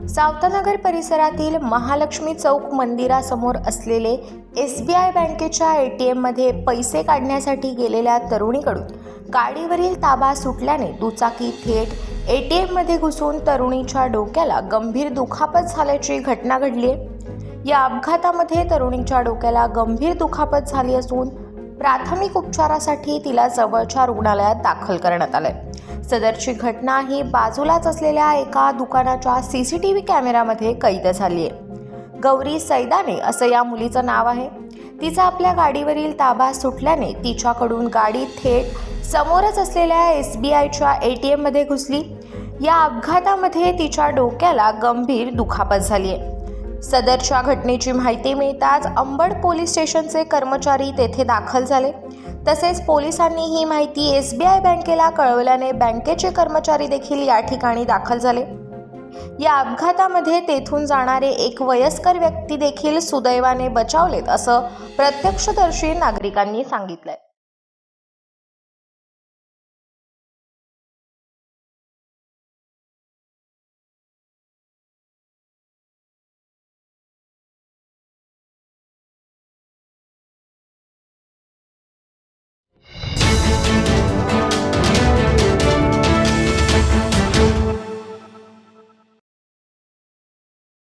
सावतानगर परिसरातील महालक्ष्मी चौक मंदिरासमोर असलेले SBI बँकेच्या ATM मध्ये पैसे काढण्यासाठी गेलेल्या तरुणीकडून गाडीवरील ताबा सुटल्याने दुचाकी थेट ATM मध्ये घुसून तरुणीच्या डोक्याला गंभीर दुखापत झाल्याची घटना घडली आहे। या अपघातामध्ये तरुणीच्या डोक्याला गंभीर दुखापत झाली असून प्राथमिक उपचारासाठी तिला जवळच्या रुग्णालयात दाखल करण्यात आले। सदरची घटना ही बाजूलाच असलेल्या एका दुकानाच्या CCTV कॅमेऱ्यामध्ये कैद झाली आहे। गौरी सैदाने असं या मुलीचं नाव आहे। तिचा आपल्या गाडीवरील ताबा सुटल्याने तिच्याकडून गाडी थेट समोरच असलेल्या SBIच्या ATM मध्ये घुसली। या अपघातामध्ये तिच्या डोक्याला गंभीर दुखापत झाली आहे। सदरच्या घटनेची माहिती मिळताच अंबड पोलीस स्टेशनचे कर्मचारी तेथे दाखल झाले। तसेच पोलिसांनी ही माहिती SBI बँकेला कळवल्याने बँकेचे कर्मचारी देखील या ठिकाणी दाखल झाले। या अपघातामध्ये तेथून जाणारे एक वयस्कर व्यक्ती देखील सुदैवाने बचावलेत असं प्रत्यक्षदर्शी नागरिकांनी सांगितलंय।